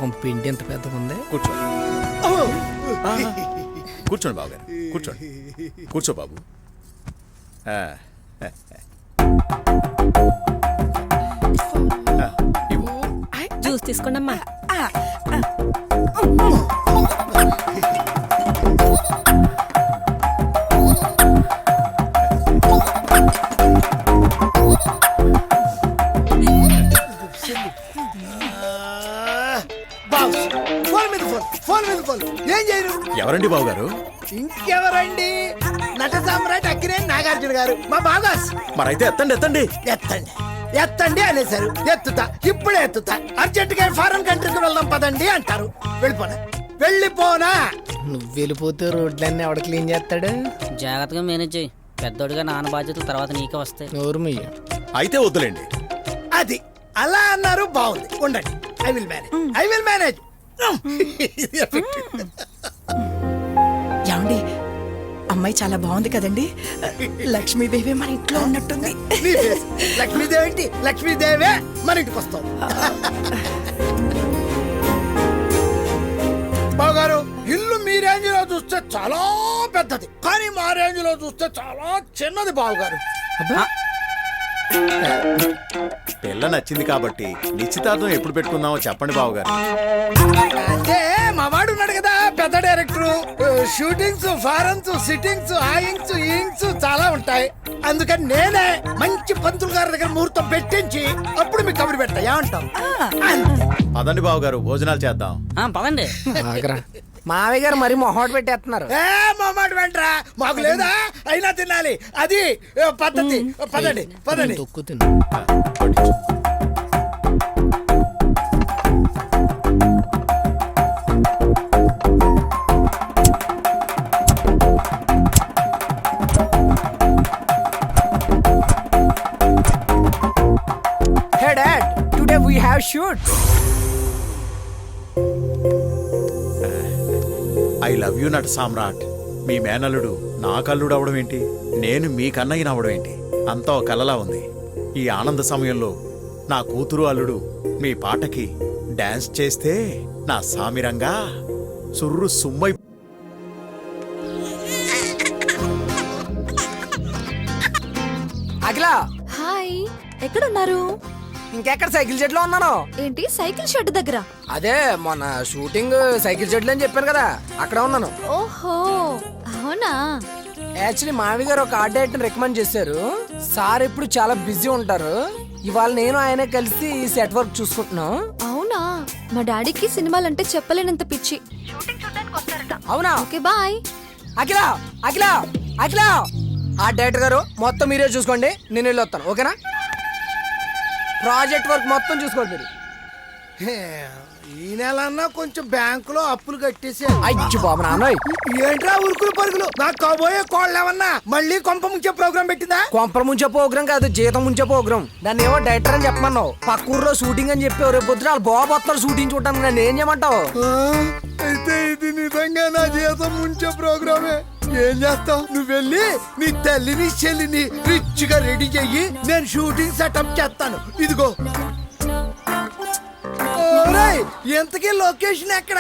పంపిండి ఎంత పెద్దగా ఉంది. కూర్చోండి కూర్చోండి బాబు గారు, కూర్చోండి. కూర్చో బాబు. జ్యూస్ తీసుకోండి అమ్మా. ఏం చేయరు? ఎవరండి బాబు గారు? ఇంకెవరండి? నట సామ్రాట్ అక్కినేని నాగార్జున గారు, మా బాగాస్. మరైతే ఎత్తండి ఎత్తండి ఎత్తండి ఎత్తండి అనేసారు, ఎత్తుతా, ఇప్పుడే ఎత్తుతా. అర్జెంట్ గా ఫారెన్ కంట్రీకి వెళ్దాం పదండి అంటారు. వెళ్ళిపోనా? నువ్వు వెళ్ళిపోతే రోడ్లన్నీ ఎవడ క్లీన్ చేస్తాడు? జాగ్రత్తగా మేనేజ్ చేయి. పెద్దోడిగా నాన్న బాధ్యతలు తర్వాత నీకే వస్తాయి. నోరుమయ్య. అయితే వద్దులేండి. అది అలా అన్నారు, బాగుంది. ఉండండి, ఐ విల్ మేనేజ్. ఏమండి, అమ్మాయి చాలా బాగుంది కదండి. లక్ష్మీదేవి మన ఇంట్లో ఉన్నట్టుంది. లక్ష్మీదేవి ఏంటి? లక్ష్మీదేవే మన ఇంటికి వస్తాం. బావగారు, ఇల్లు మీ రేంజ్ లో చూస్తే చాలా పెద్దది, కానీ మా రేంజ్ లో చూస్తే చాలా చిన్నది బావగారు. పిల్ల నచ్చింది కాబట్టి నిశ్చితార్థం ఎప్పుడు పెట్టుకుందామో చెప్పండి బాబు గారు. అంటే మా వాడు ఉన్నాడు కదా పెద్ద డైరెక్టర్, షూటింగ్స్, ఫారెన్స్, సిట్టింగ్స్, ఆయింగ్స్, ఈయింగ్స్ చాలా ఉంటాయి. అందుకని నేనే మంచి పంతులు గారి దగ్గర ముహూర్తం పెట్టించి అప్పుడు మీకు కబురు పెడతా. ఏమంటాం? పదండి బాబు గారు, భోజనాలు చేద్దాం. పదండి. మావయ్య గారు మరీ మొహమాట పెట్టేస్తున్నారు. మొహమాట వెంట్రా, మాకు లేదా? అయినా తినాలి, అది పద్ధతి. పదండి పదండి. తొక్కు తిన్నా. Hey Dad, today we have shoot. I love you నట సామ్రాట్. మీ మేనల్లుడు నా కల్లుడు అవడం ఏంటి, నేను మీ కన్నయ్యని అవడం ఏంటి, అంతా ఒక కలలా ఉంది. ఈ ఆనంద సమయంలో నా కూతురు అల్లుడు మీ పాటకి డాన్స్ చేస్తే నా సామిరంగా సుర్రు సుమ్మై. అఖిల, హాయ్, ఎక్కడున్నారు? ఇంకెక్కడ సైకిల్ షెడ్ లో ఉన్నాను. ఏంటి సైకిల్ షెడ్ దగ్గర? అదే మొన్న షూటింగ్ సైకిల్ షెడ్ అని చెప్పాను కదా, అక్కడ ఉన్నాను. ఓహో అవునా? యాక్చువల్లీ మావి గారు ఒక ఆర్ట్ డైరెక్టర్ రికమెండ్ చేశారు. సార్ ఇప్పుడు చాలా బిజీ ఉంటారు. ఇవాళ నేను ఆయన కలిసి ఈ సెట్ వర్క్ చూసుకుంటున్నాం. అవునా? మా డాడీకి సినిమాలంటే చెప్పలేనంత పిచ్చి. అవునా? Okay bye. Akhila Akhila Akhila, art director గారు మొత్తం మీరే చూసుకోండి, నేను వెళ్ళి వస్తాను. ఓకేనా? ప్రాజెక్ట్ వర్క్ మొత్తం చూసుకోండి మీరు. ఈ నెల అన్నా కొంచెం బ్యాంకులో అప్పులు కట్టేసి. అయ్యో బాబు నాన్నోయ్, ఏంట్రా ఉరుకులు పరుగులు? నాకు కాబోయే కోళ్ళు ఏమన్నా మళ్ళీ కొంప ముంచే ప్రోగ్రామ్ పెట్టిందా? కొంపర ముంచే ప్రోగ్రామ్ కాదు, జీతం ముంచే ప్రోగ్రామ్. దాన్ని ఏమో డైరెక్టర్ అని చెప్పమన్నావు, పక్క ఊర్లో షూటింగ్ అని చెప్పి రేపు పొద్దున వాళ్ళు బాబు వస్తారు షూటింగ్ చూడటానికి. నన్ను ఏం చేయమంటావు? అయితే ఇది నిజంగా నా జీతం ముంచే ప్రోగ్రామే. ఏం చేస్తావు? నువ్వు వెళ్ళి నీ తల్లిని చెల్లిని రిచ్ గా రెడీ చెయ్యి, నేను షూటింగ్ సెటప్ చేస్తాను. ఇదిగో. ఎంతకీ లొకేషన్ ఎక్కడ?